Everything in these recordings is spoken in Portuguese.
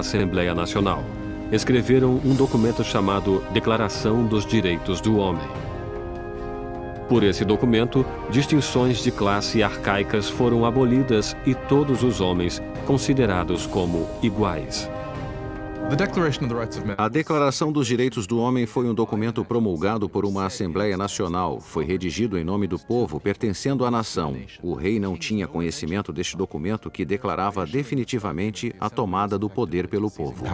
Assembleia Nacional. Escreveram um documento chamado Declaração dos Direitos do Homem. Por esse documento, distinções de classe arcaicas foram abolidas e todos os homens considerados como iguais. A Declaração dos Direitos do Homem foi um documento promulgado por uma Assembleia Nacional. Foi redigido em nome do povo, pertencendo à nação. O rei não tinha conhecimento deste documento que declarava definitivamente a tomada do poder pelo povo.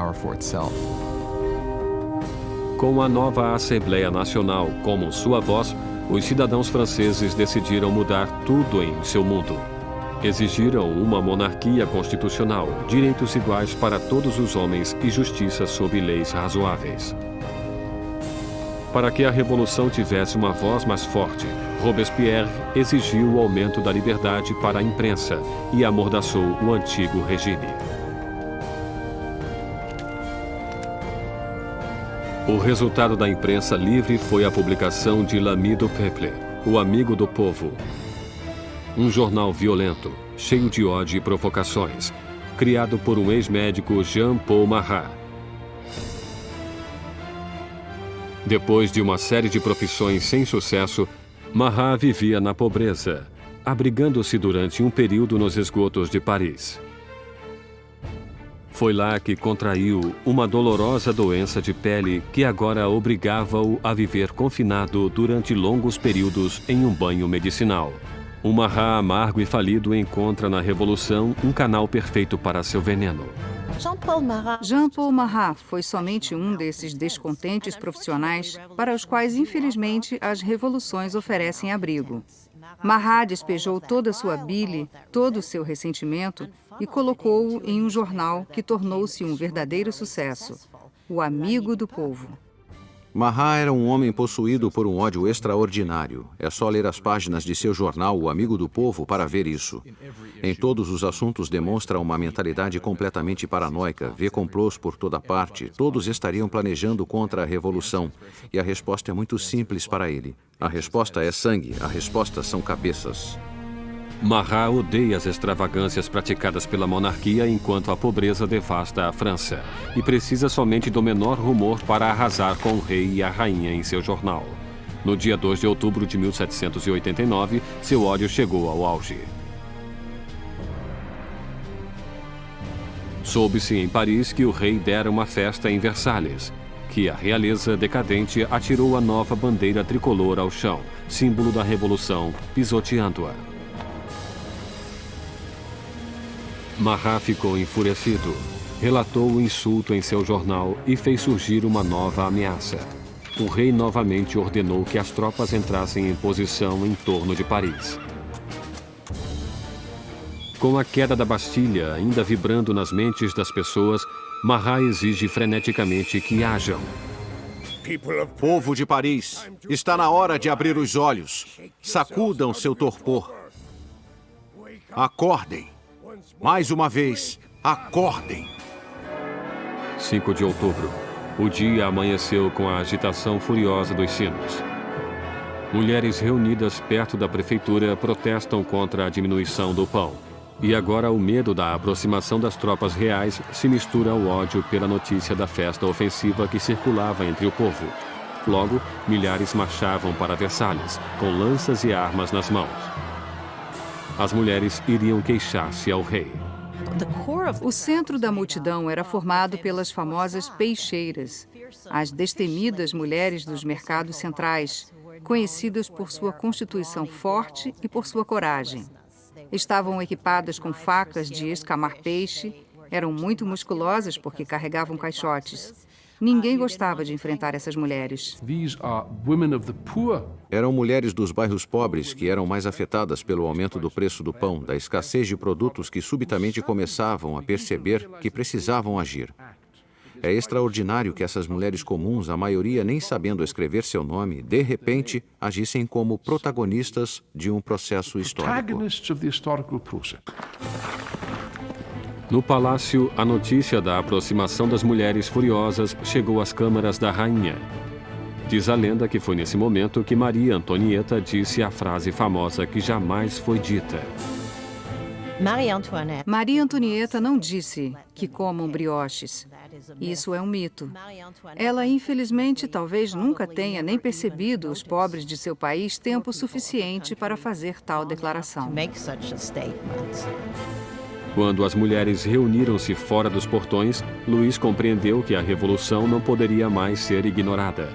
Com a nova Assembleia Nacional como sua voz, os cidadãos franceses decidiram mudar tudo em seu mundo. Exigiram uma monarquia constitucional, direitos iguais para todos os homens e justiça sob leis razoáveis. Para que a revolução tivesse uma voz mais forte, Robespierre exigiu o aumento da liberdade para a imprensa e amordaçou o antigo regime. O resultado da imprensa livre foi a publicação de L'Ami du Peuple, o Amigo do Povo. Um jornal violento, cheio de ódio e provocações, criado por um ex-médico Jean-Paul Marat. Depois de uma série de profissões sem sucesso, Marat vivia na pobreza, abrigando-se durante um período nos esgotos de Paris. Foi lá que contraiu uma dolorosa doença de pele que agora obrigava-o a viver confinado durante longos períodos em um banho medicinal. Um Marat amargo e falido encontra na Revolução um canal perfeito para seu veneno. Jean-Paul Marat foi somente um desses descontentes profissionais para os quais, infelizmente, as revoluções oferecem abrigo. Marat despejou toda a sua bile, todo o seu ressentimento e colocou-o em um jornal que tornou-se um verdadeiro sucesso, o Amigo do Povo. Marat era um homem possuído por um ódio extraordinário. É só ler as páginas de seu jornal, O Amigo do Povo, para ver isso. Em todos os assuntos demonstra uma mentalidade completamente paranoica, vê complôs por toda parte, todos estariam planejando contra a revolução. E a resposta é muito simples para ele. A resposta é sangue, a resposta são cabeças. Marat odeia as extravagâncias praticadas pela monarquia enquanto a pobreza devasta a França e precisa somente do menor rumor para arrasar com o rei e a rainha em seu jornal. No dia 2 de outubro de 1789, seu ódio chegou ao auge. Soube-se em Paris que o rei dera uma festa em Versalhes, que a realeza decadente atirou a nova bandeira tricolor ao chão, símbolo da revolução, pisoteando-a. Marat ficou enfurecido, relatou o insulto em seu jornal e fez surgir uma nova ameaça. O rei novamente ordenou que as tropas entrassem em posição em torno de Paris. Com a queda da Bastilha ainda vibrando nas mentes das pessoas, Marat exige freneticamente que hajam. Povo de Paris, está na hora de abrir os olhos. Sacudam seu torpor. Acordem. Mais uma vez, acordem! 5 de outubro. O dia amanheceu com a agitação furiosa dos sinos. Mulheres reunidas perto da prefeitura protestam contra a diminuição do pão. E agora o medo da aproximação das tropas reais se mistura ao ódio pela notícia da festa ofensiva que circulava entre o povo. Logo, milhares marchavam para Versalhes, com lanças e armas nas mãos. As mulheres iriam queixar-se ao rei. O centro da multidão era formado pelas famosas peixeiras, as destemidas mulheres dos mercados centrais, conhecidas por sua constituição forte e por sua coragem. Estavam equipadas com facas de escamar peixe, eram muito musculosas porque carregavam caixotes. Ninguém gostava de enfrentar essas mulheres. Eram mulheres dos bairros pobres que eram mais afetadas pelo aumento do preço do pão, da escassez de produtos que subitamente começavam a perceber que precisavam agir. É extraordinário que essas mulheres comuns, a maioria nem sabendo escrever seu nome, de repente agissem como protagonistas de um processo histórico. No palácio, a notícia da aproximação das mulheres furiosas chegou às câmaras da rainha. Diz a lenda que foi nesse momento que Maria Antonieta disse a frase famosa que jamais foi dita. Maria Antonieta não disse que comam brioches. Isso é um mito. Ela, infelizmente, talvez nunca tenha nem percebido os pobres de seu país tempo suficiente para fazer tal declaração. Quando as mulheres reuniram-se fora dos portões, Luís compreendeu que a revolução não poderia mais ser ignorada.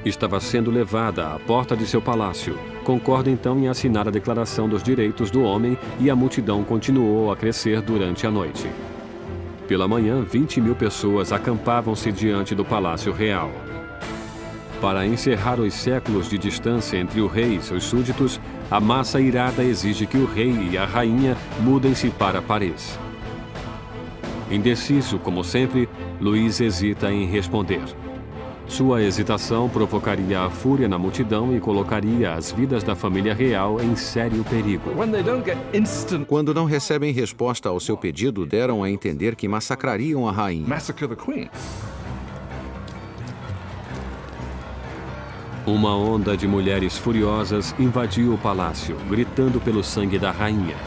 Estava sendo levada à porta de seu palácio. Concorda então em assinar a Declaração dos Direitos do Homem e a multidão continuou a crescer durante a noite. Pela manhã, 20.000 pessoas acampavam-se diante do Palácio Real. Para encerrar os séculos de distância entre o rei e seus súditos, a massa irada exige que o rei e a rainha mudem-se para Paris. Indeciso, como sempre, Luís hesita em responder. Sua hesitação provocaria a fúria na multidão e colocaria as vidas da família real em sério perigo. Quando não recebem resposta ao seu pedido, deram a entender que massacrariam a rainha. Uma onda de mulheres furiosas invadiu o palácio, gritando pelo sangue da rainha.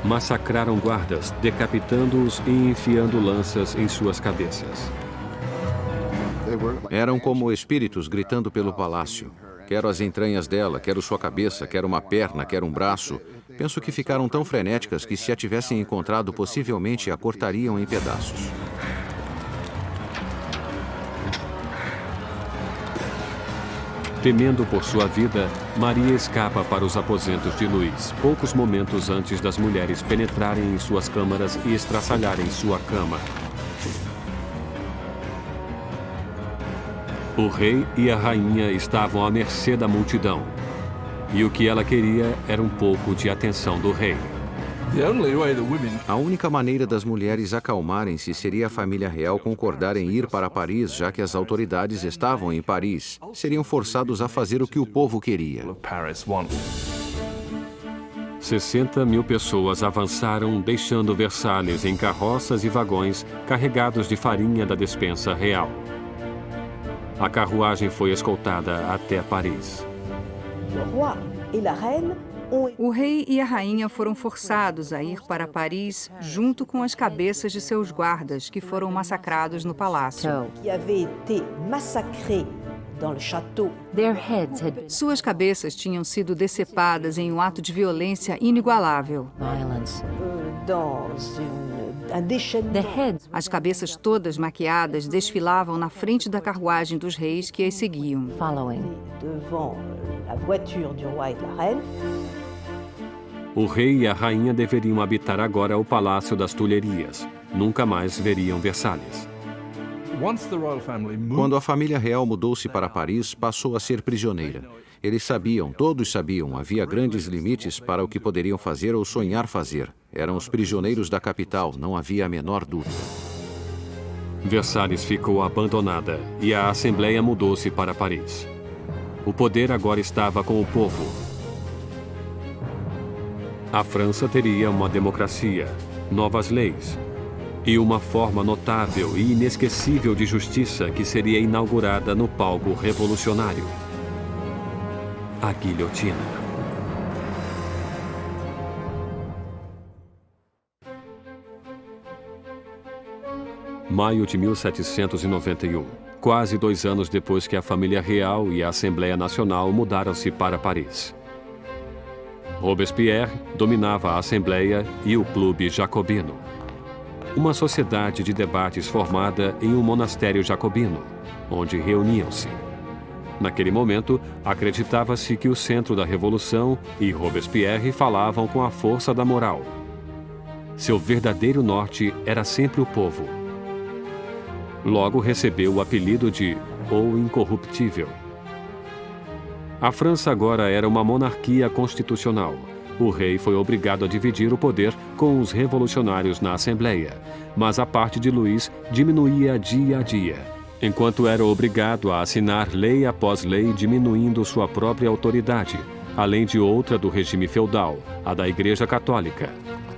Massacraram guardas, decapitando-os e enfiando lanças em suas cabeças. Eram como espíritos gritando pelo palácio. Quero as entranhas dela, quero sua cabeça, quero uma perna, quero um braço. Penso que ficaram tão frenéticas que, se a tivessem encontrado, possivelmente a cortariam em pedaços. Temendo por sua vida, Maria escapa para os aposentos de Luís, poucos momentos antes das mulheres penetrarem em suas câmaras e estraçalharem sua cama. O rei e a rainha estavam à mercê da multidão. E o que ela queria era um pouco de atenção do rei. A única maneira das mulheres acalmarem-se seria a família real concordar em ir para Paris, já que as autoridades estavam em Paris. Seriam forçados a fazer o que o povo queria. 60.000 pessoas avançaram, deixando Versalhes em carroças e vagões carregados de farinha da despensa real. A carruagem foi escoltada até Paris. O rei e a rainha foram forçados a ir para Paris junto com as cabeças de seus guardas, que foram massacrados no palácio. Suas cabeças tinham sido decepadas em um ato de violência inigualável. As cabeças todas maquiadas desfilavam na frente da carruagem dos reis que as seguiam. O rei e a rainha deveriam habitar agora o Palácio das Tulherias. Nunca mais veriam Versalhes. Quando a família real mudou-se para Paris, passou a ser prisioneira. Eles sabiam, todos sabiam, havia grandes limites para o que poderiam fazer ou sonhar fazer. Eram os prisioneiros da capital, não havia a menor dúvida. Versalhes ficou abandonada e a Assembleia mudou-se para Paris. O poder agora estava com o povo. A França teria uma democracia, novas leis e uma forma notável e inesquecível de justiça que seria inaugurada no palco revolucionário: a guilhotina. Maio de 1791, quase 2 anos depois que a família real e a Assembleia Nacional mudaram-se para Paris. Robespierre dominava a Assembleia e o Clube Jacobino, uma sociedade de debates formada em um monastério jacobino, onde reuniam-se. Naquele momento, acreditava-se que o centro da Revolução e Robespierre falavam com a força da moral. Seu verdadeiro norte era sempre o povo. Logo recebeu o apelido de O Incorruptível. A França agora era uma monarquia constitucional. O rei foi obrigado a dividir o poder com os revolucionários na Assembleia, mas a parte de Luís diminuía dia a dia, enquanto era obrigado a assinar lei após lei diminuindo sua própria autoridade, além de outra do regime feudal, a da Igreja Católica.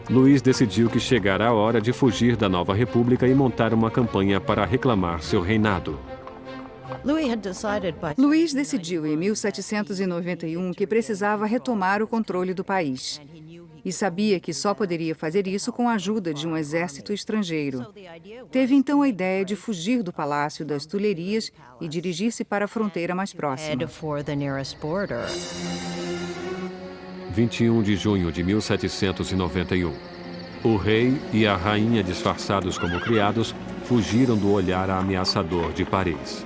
Luís decidiu que chegara a hora de fugir da nova república e montar uma campanha para reclamar seu reinado. Luís decidiu em 1791 que precisava retomar o controle do país. e sabia que só poderia fazer isso com a ajuda de um exército estrangeiro. Teve então a ideia de fugir do Palácio das Tulherias e dirigir-se para a fronteira mais próxima. 21 de junho de 1791. O rei e a rainha, disfarçados como criados, fugiram do olhar ameaçador de Paris.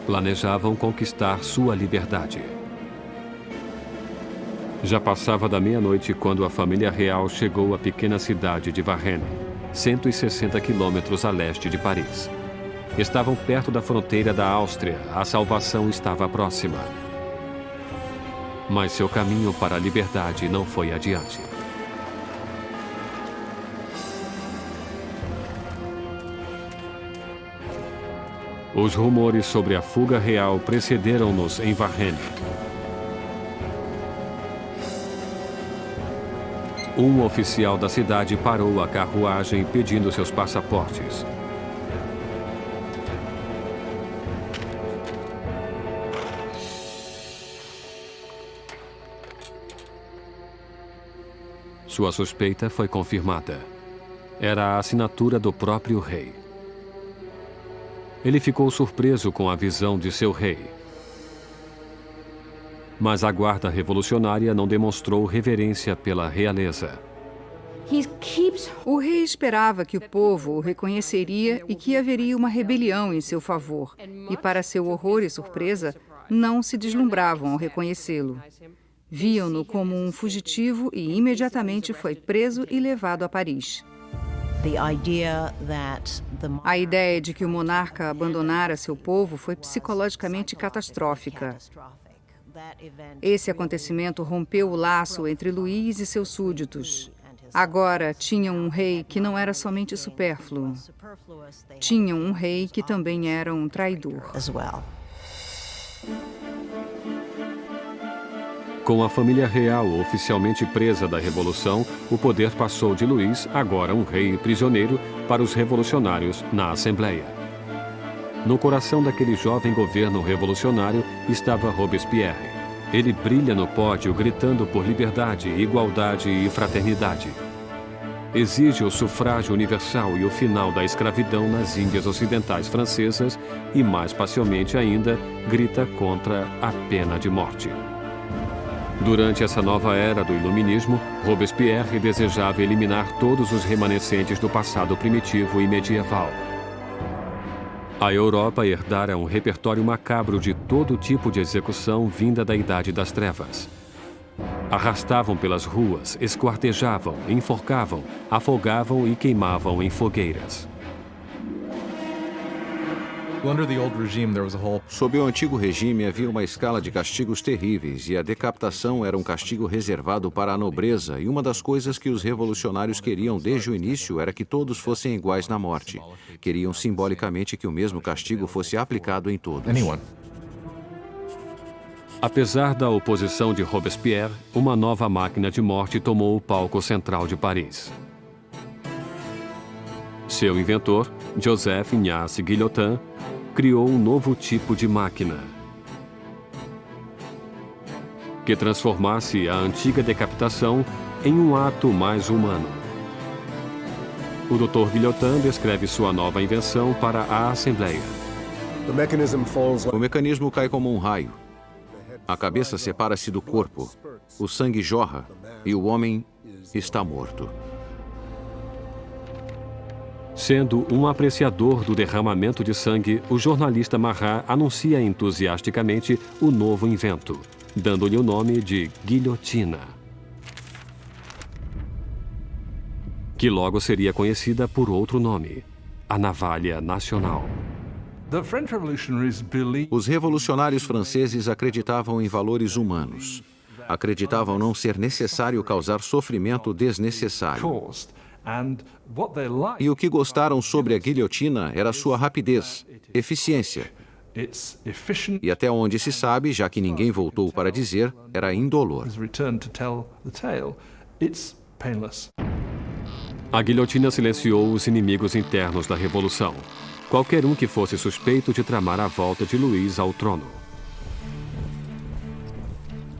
Planejavam conquistar sua liberdade. Já passava da meia-noite quando a família real chegou à pequena cidade de Varennes, 160 quilômetros a leste de Paris. Estavam perto da fronteira da Áustria, a salvação estava próxima. Mas seu caminho para a liberdade não foi adiante. Os rumores sobre a fuga real precederam-nos em Varennes. Um oficial da cidade parou a carruagem pedindo seus passaportes. Sua suspeita foi confirmada. Era a assinatura do próprio rei. Ele ficou surpreso com a visão de seu rei. Mas a guarda revolucionária não demonstrou reverência pela realeza. O rei esperava que o povo o reconheceria e que haveria uma rebelião em seu favor. E, para seu horror e surpresa, não se deslumbravam ao reconhecê-lo. Viam-no como um fugitivo e imediatamente foi preso e levado a Paris. A ideia de que o monarca abandonara seu povo foi psicologicamente catastrófica. Esse acontecimento rompeu o laço entre Luís e seus súditos. Agora tinham um rei que não era somente supérfluo. Tinham um rei que também era um traidor. Com a família real oficialmente presa da Revolução, o poder passou de Luís, agora um rei prisioneiro, para os revolucionários na Assembleia. No coração daquele jovem governo revolucionário estava Robespierre. Ele brilha no pódio gritando por liberdade, igualdade e fraternidade. Exige o sufrágio universal e o final da escravidão nas Índias Ocidentais Francesas e, mais pacialmente ainda, grita contra a pena de morte. Durante essa nova era do Iluminismo, Robespierre desejava eliminar todos os remanescentes do passado primitivo e medieval. A Europa herdara um repertório macabro de todo tipo de execução vinda da Idade das Trevas. Arrastavam pelas ruas, esquartejavam, enforcavam, afogavam e queimavam em fogueiras. Sob o antigo regime havia uma escala de castigos terríveis e a decapitação era um castigo reservado para a nobreza, e uma das coisas que os revolucionários queriam desde o início era que todos fossem iguais na morte. Queriam simbolicamente que o mesmo castigo fosse aplicado em todos. Apesar da oposição de Robespierre, uma nova máquina de morte tomou o palco central de Paris. Seu inventor, Joseph Ignace Guillotin, criou um novo tipo de máquina que transformasse a antiga decapitação em um ato mais humano. O Dr. Guillotin descreve sua nova invenção para a Assembleia. O mecanismo cai como um raio. A cabeça separa-se do corpo, o sangue jorra e o homem está morto. Sendo um apreciador do derramamento de sangue, o jornalista Marat anuncia entusiasticamente o novo invento, dando-lhe o nome de guilhotina, que logo seria conhecida por outro nome, a navalha nacional. Os revolucionários franceses acreditavam em valores humanos. Acreditavam não ser necessário causar sofrimento desnecessário. E o que gostaram sobre a guilhotina era sua rapidez, eficiência. E até onde se sabe, já que ninguém voltou para dizer, era indolor. A guilhotina silenciou os inimigos internos da Revolução. Qualquer um que fosse suspeito de tramar a volta de Luís ao trono.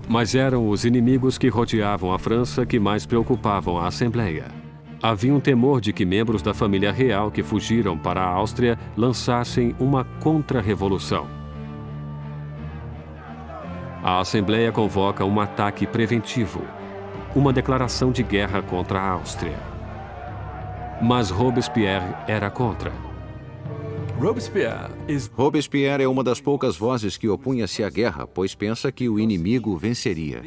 Mas eram os inimigos que rodeavam a França que mais preocupavam a Assembleia. Havia um temor de que membros da família real que fugiram para a Áustria lançassem uma contra-revolução. A Assembleia convoca um ataque preventivo, uma declaração de guerra contra a Áustria. Mas Robespierre era contra. Robespierre é uma das poucas vozes que opunha-se à guerra, pois pensa que o inimigo venceria.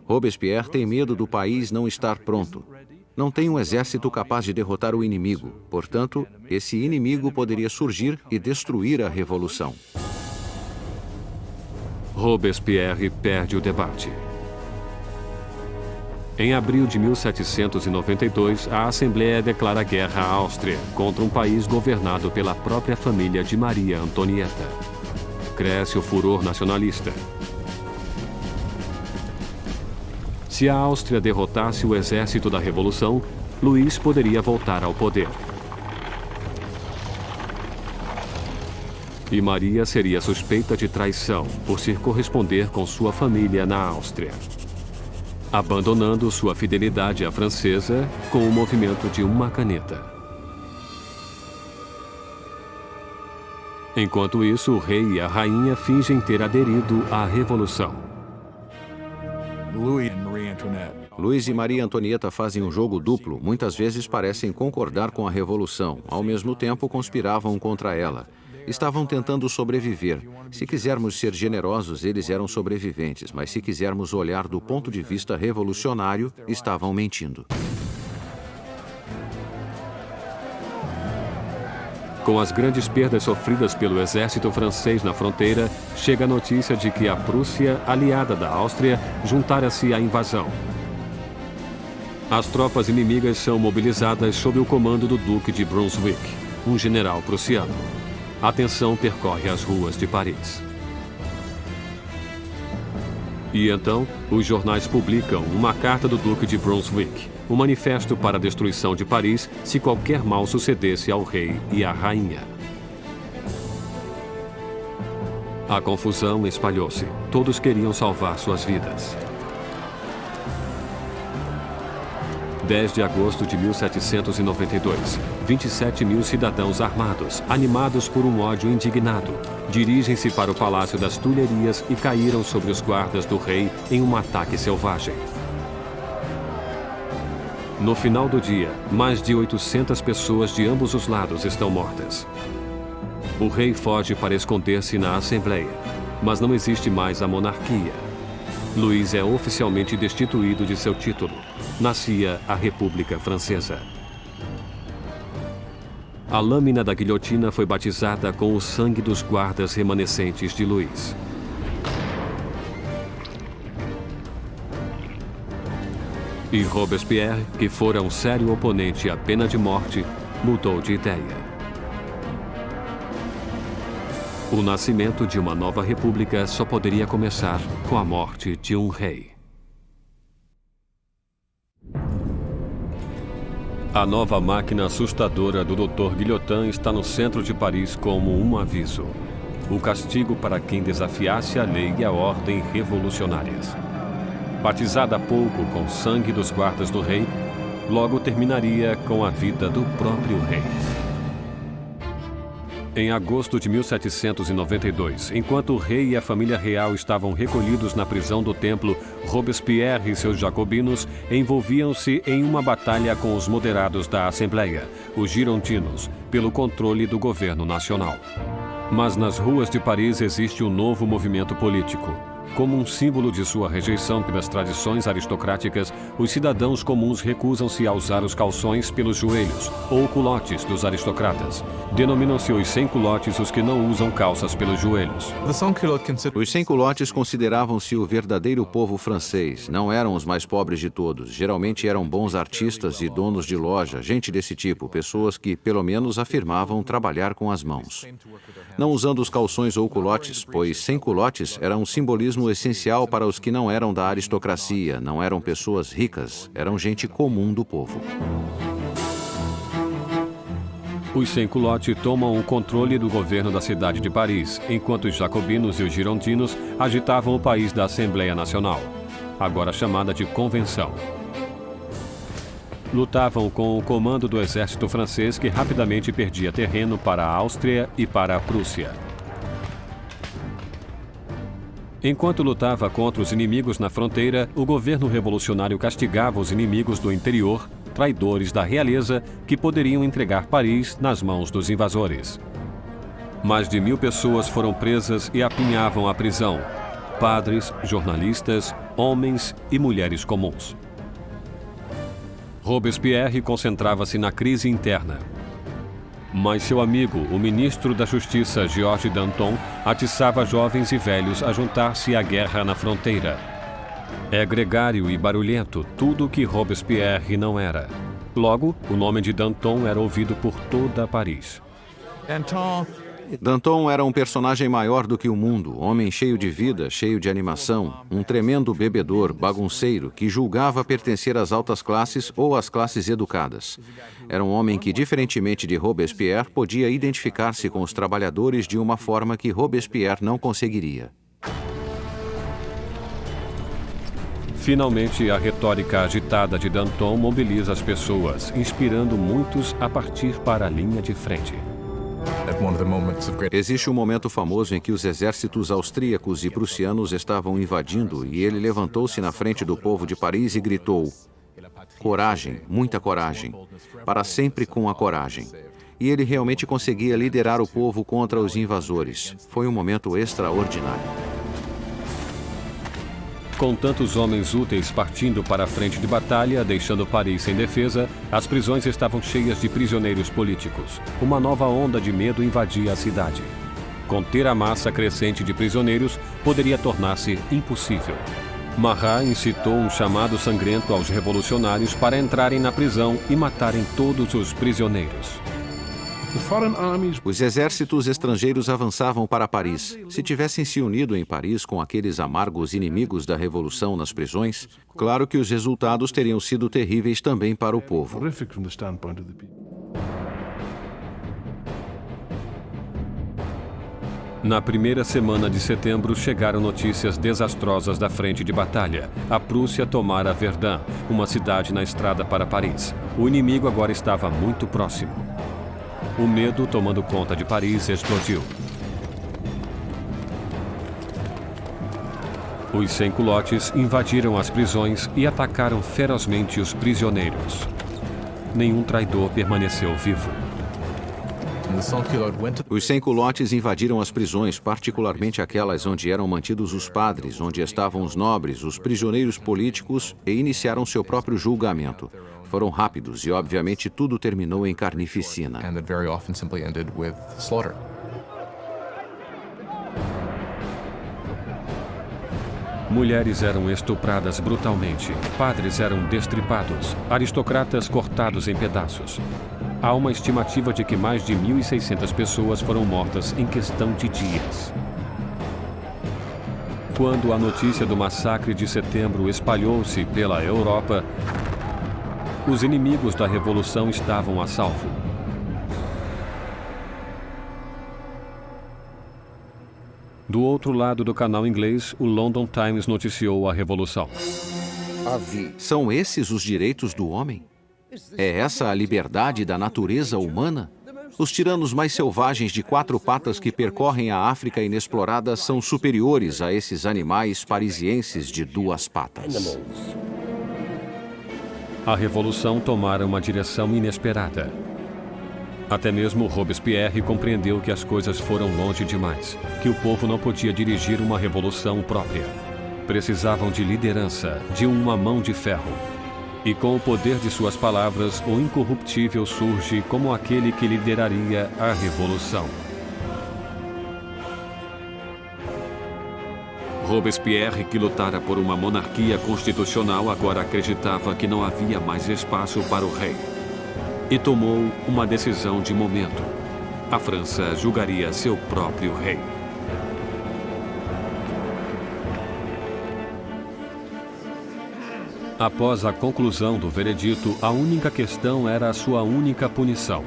Robespierre tem medo do país não estar pronto. Não tem um exército capaz de derrotar o inimigo. Portanto, esse inimigo poderia surgir e destruir a revolução. Robespierre perde o debate. Em abril de 1792, a Assembleia declara guerra à Áustria contra um país governado pela própria família de Maria Antonieta. Cresce o furor nacionalista. Se a Áustria derrotasse o exército da Revolução, Luís poderia voltar ao poder. E Maria seria suspeita de traição por se corresponder com sua família na Áustria, abandonando sua fidelidade à francesa com o movimento de uma caneta. Enquanto isso, o rei e a rainha fingem ter aderido à revolução. Luís e Maria Antonieta fazem um jogo duplo. Muitas vezes parecem concordar com a revolução, ao mesmo tempo conspiravam contra ela. Estavam tentando sobreviver. Se quisermos ser generosos, eles eram sobreviventes, mas se quisermos olhar do ponto de vista revolucionário, estavam mentindo. Com as grandes perdas sofridas pelo exército francês na fronteira, chega a notícia de que a Prússia, aliada da Áustria, juntara-se à invasão. As tropas inimigas são mobilizadas sob o comando do Duque de Brunswick, um general prussiano. A tensão percorre as ruas de Paris. E então, os jornais publicam uma carta do Duque de Brunswick, um manifesto para a destruição de Paris se qualquer mal sucedesse ao rei e à rainha. A confusão espalhou-se. Todos queriam salvar suas vidas. 10 de agosto de 1792, 27 mil cidadãos armados, animados por um ódio indignado, dirigem-se para o Palácio das Tulherias e caíram sobre os guardas do rei em um ataque selvagem. No final do dia, mais de 800 pessoas de ambos os lados estão mortas. O rei foge para esconder-se na Assembleia, mas não existe mais a monarquia. Luís é oficialmente destituído de seu título. Nascia a República Francesa. A lâmina da guilhotina foi batizada com o sangue dos guardas remanescentes de Luís. E Robespierre, que fora um sério oponente à pena de morte, mudou de ideia. O nascimento de uma nova república só poderia começar com a morte de um rei. A nova máquina assustadora do Dr. Guillotin está no centro de Paris como um aviso. O castigo para quem desafiasse a lei e a ordem revolucionárias. Batizada há pouco com o sangue dos guardas do rei, logo terminaria com a vida do próprio rei. Em agosto de 1792, enquanto o rei e a família real estavam recolhidos na prisão do Templo, Robespierre e seus jacobinos envolviam-se em uma batalha com os moderados da Assembleia, os girondinos, pelo controle do governo nacional. Mas nas ruas de Paris existe um novo movimento político. Como um símbolo de sua rejeição pelas tradições aristocráticas, os cidadãos comuns recusam-se a usar os calções pelos joelhos, ou culotes dos aristocratas. Denominam-se os sem-culotes os que não usam calças pelos joelhos. Os sem-culotes consideravam-se o verdadeiro povo francês. Não eram os mais pobres de todos. Geralmente eram bons artistas e donos de loja, gente desse tipo, pessoas que, pelo menos, afirmavam trabalhar com as mãos. Não usando os calções ou culotes, pois sem-culotes era um simbolismo essencial para os que não eram da aristocracia, não eram pessoas ricas, eram gente comum do povo. Os sans-culottes tomam o controle do governo da cidade de Paris, enquanto os jacobinos e os girondinos agitavam o país da Assembleia Nacional, agora chamada de Convenção. Lutavam com o comando do exército francês, que rapidamente perdia terreno para a Áustria e para a Prússia. Enquanto lutava contra os inimigos na fronteira, o governo revolucionário castigava os inimigos do interior, traidores da realeza, que poderiam entregar Paris nas mãos dos invasores. Mais de 1000 pessoas foram presas e apinhavam a prisão: padres, jornalistas, homens e mulheres comuns. Robespierre concentrava-se na crise interna. Mas seu amigo, o ministro da Justiça, Georges Danton, atiçava jovens e velhos a juntar-se à guerra na fronteira. É gregário e barulhento, tudo o que Robespierre não era. Logo, o nome de Danton era ouvido por toda Paris. Danton era um personagem maior do que o mundo, homem cheio de vida, cheio de animação, um tremendo bebedor, bagunceiro, que julgava pertencer às altas classes ou às classes educadas. Era um homem que, diferentemente de Robespierre, podia identificar-se com os trabalhadores de uma forma que Robespierre não conseguiria. Finalmente, a retórica agitada de Danton mobiliza as pessoas, inspirando muitos a partir para a linha de frente. Existe um momento famoso em que os exércitos austríacos e prussianos estavam invadindo e ele levantou-se na frente do povo de Paris e gritou: "Coragem, muita coragem, para sempre com a coragem." E ele realmente conseguia liderar o povo contra os invasores. Foi um momento extraordinário. Com tantos homens úteis partindo para a frente de batalha, deixando Paris sem defesa, as prisões estavam cheias de prisioneiros políticos. Uma nova onda de medo invadia a cidade. Conter a massa crescente de prisioneiros poderia tornar-se impossível. Marat incitou um chamado sangrento aos revolucionários para entrarem na prisão e matarem todos os prisioneiros. Os exércitos estrangeiros avançavam para Paris. Se tivessem se unido em Paris com aqueles amargos inimigos da Revolução nas prisões, claro que os resultados teriam sido terríveis também para o povo. Na primeira semana de setembro, chegaram notícias desastrosas da frente de batalha. A Prússia tomara Verdun, uma cidade na estrada para Paris. O inimigo agora estava muito próximo. O medo, tomando conta de Paris, explodiu. Os sans-culottes invadiram as prisões e atacaram ferozmente os prisioneiros. Nenhum traidor permaneceu vivo. Os sans-culottes invadiram as prisões, particularmente aquelas onde eram mantidos os padres, onde estavam os nobres, os prisioneiros políticos, e iniciaram seu próprio julgamento. Foram rápidos e, obviamente, tudo terminou em carnificina. Mulheres eram estupradas brutalmente, padres eram destripados, aristocratas cortados em pedaços. Há uma estimativa de que mais de 1.600 pessoas foram mortas em questão de dias. Quando a notícia do massacre de setembro espalhou-se pela Europa, os inimigos da Revolução estavam a salvo. Do outro lado do canal inglês, o London Times noticiou a Revolução. São esses os direitos do homem? É essa a liberdade da natureza humana? Os tiranos mais selvagens de 4 patas que percorrem a África inexplorada são superiores a esses animais parisienses de 2 patas. A Revolução tomara uma direção inesperada. Até mesmo Robespierre compreendeu que as coisas foram longe demais, que o povo não podia dirigir uma revolução própria. Precisavam de liderança, de uma mão de ferro. E com o poder de suas palavras, o incorruptível surge como aquele que lideraria a revolução. Robespierre, que lutara por uma monarquia constitucional, agora acreditava que não havia mais espaço para o rei. E tomou uma decisão de momento. A França julgaria seu próprio rei. Após a conclusão do veredito, a única questão era a sua única punição.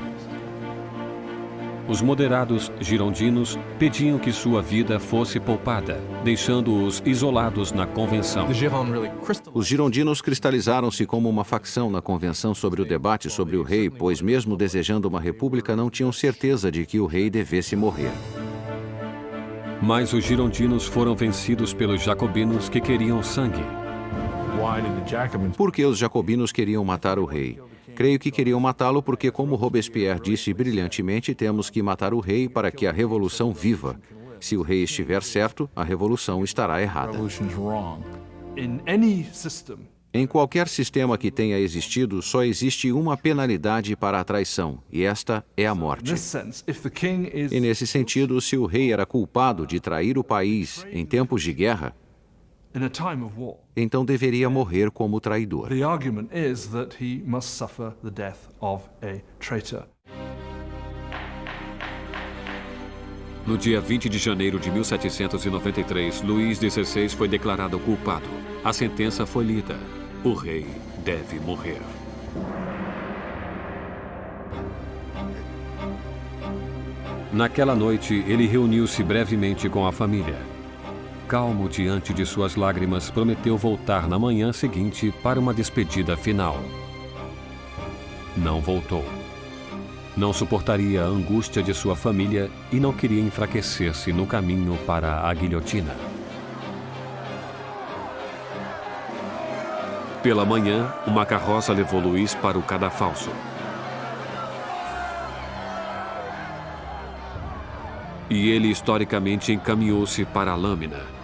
os moderados girondinos pediam que sua vida fosse poupada, deixando-os isolados na convenção. Os girondinos cristalizaram-se como uma facção na convenção sobre o debate sobre o rei, pois mesmo desejando uma república, não tinham certeza de que o rei devesse morrer. Mas os girondinos foram vencidos pelos jacobinos que queriam sangue. Por que os jacobinos queriam matar o rei? Creio que queriam matá-lo porque, como Robespierre disse brilhantemente, temos que matar o rei para que a revolução viva. Se o rei estiver certo, a revolução estará errada. Em qualquer sistema que tenha existido, só existe uma penalidade para a traição, e esta é a morte. E nesse sentido, se o rei era culpado de trair o país em tempos de guerra, então deveria morrer como traidor. No dia 20 de janeiro de 1793, Luís XVI foi declarado culpado. A sentença foi lida. O rei deve morrer. Naquela noite, ele reuniu-se brevemente com a família. Calmo diante de suas lágrimas, prometeu voltar na manhã seguinte para uma despedida final. Não voltou. Não suportaria a angústia de sua família e não queria enfraquecer-se no caminho para a guilhotina. Pela manhã, uma carroça levou Luís para o cadafalso. E ele historicamente encaminhou-se para a lâmina.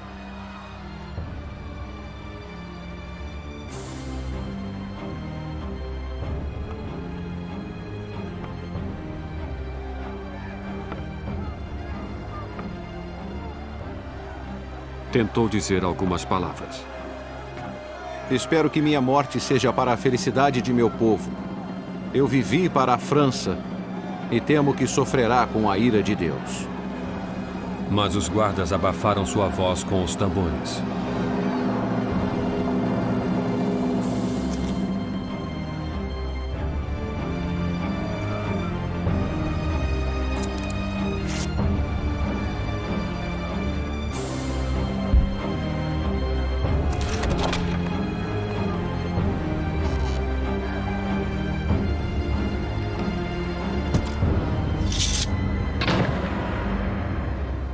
Tentou dizer algumas palavras. Espero que minha morte seja para a felicidade de meu povo. Eu vivi para a França e temo que sofrerá com a ira de Deus. Mas os guardas abafaram sua voz com os tambores.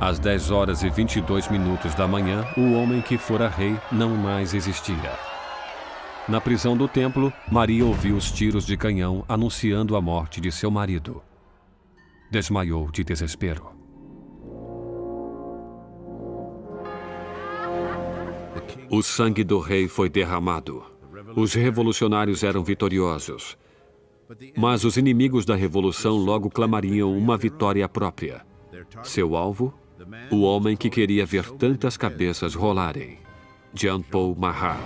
Às 10h22 da manhã, o homem que fora rei não mais existia. Na prisão do templo, Maria ouviu os tiros de canhão anunciando a morte de seu marido. Desmaiou de desespero. O sangue do rei foi derramado. Os revolucionários eram vitoriosos. Mas os inimigos da revolução logo clamariam uma vitória própria. Seu alvo? O homem que queria ver tantas cabeças rolarem. Jean-Paul Marat.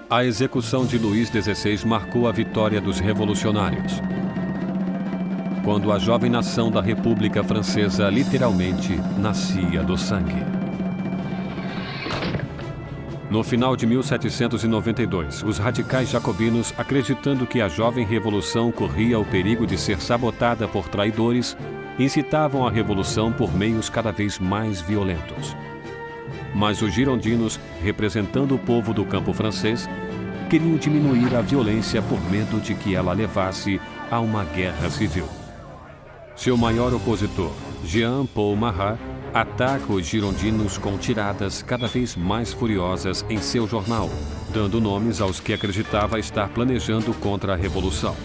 A execução de Luís XVI marcou a vitória dos revolucionários. Quando a jovem nação da República Francesa literalmente nascia do sangue. No final de 1792, os radicais jacobinos, acreditando que a jovem revolução corria o perigo de ser sabotada por traidores, incitavam a revolução por meios cada vez mais violentos. Mas os girondinos, representando o povo do campo francês, queriam diminuir a violência por medo de que ela levasse a uma guerra civil. Seu maior opositor, Jean-Paul Marat, ataca os girondinos com tiradas cada vez mais furiosas em seu jornal, dando nomes aos que acreditava estar planejando contra a revolução.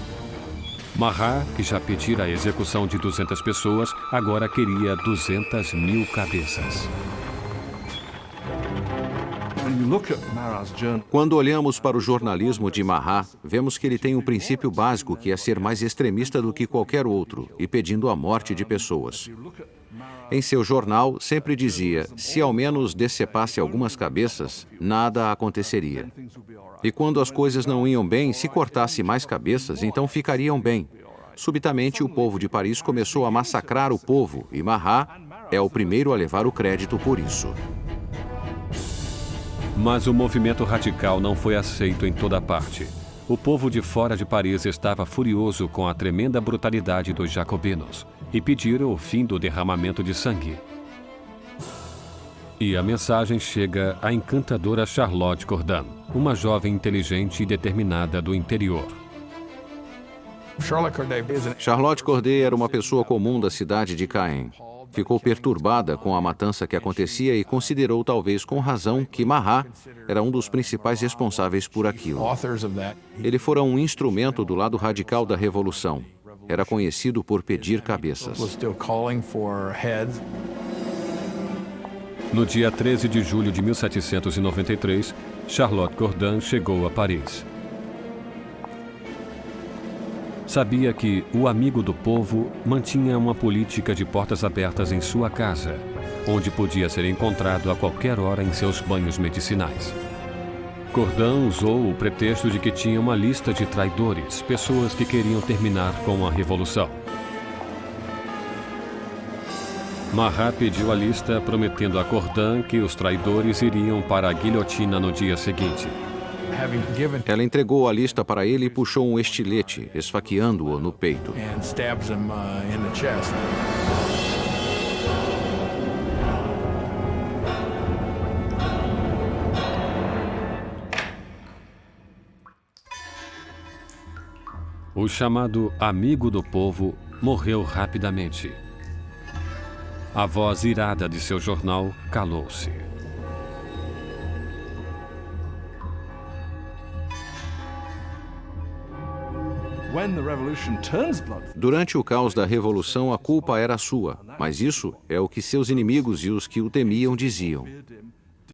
Marat, que já pedira a execução de 200 pessoas, agora queria 200.000 cabeças. Quando olhamos para o jornalismo de Marat, vemos que ele tem um princípio básico que é ser mais extremista do que qualquer outro e pedindo a morte de pessoas. Em seu jornal, sempre dizia, se ao menos decepasse algumas cabeças, nada aconteceria. E quando as coisas não iam bem, se cortasse mais cabeças, então ficariam bem. Subitamente, o povo de Paris começou a massacrar o povo, e Marat é o primeiro a levar o crédito por isso. Mas o movimento radical não foi aceito em toda parte. O povo de fora de Paris estava furioso com a tremenda brutalidade dos jacobinos e pediram o fim do derramamento de sangue. E a mensagem chega à encantadora Charlotte Corday, uma jovem inteligente e determinada do interior. Charlotte Corday era uma pessoa comum da cidade de Caen. Ficou perturbada com a matança que acontecia e considerou, talvez com razão, que Marat era um dos principais responsáveis por aquilo. Ele fora um instrumento do lado radical da revolução. Era conhecido por pedir cabeças. No dia 13 de julho de 1793, Charlotte Corday chegou a Paris. Sabia que o amigo do povo mantinha uma política de portas abertas em sua casa, onde podia ser encontrado a qualquer hora em seus banhos medicinais. Corday usou o pretexto de que tinha uma lista de traidores, pessoas que queriam terminar com a revolução. Marat pediu a lista, prometendo a Corday que os traidores iriam para a guilhotina no dia seguinte. Ela entregou a lista para ele e puxou um estilete, esfaqueando-o no peito. O chamado amigo do povo morreu rapidamente. A voz irada de seu jornal calou-se. Durante o caos da revolução, a culpa era sua, mas isso é o que seus inimigos e os que o temiam diziam.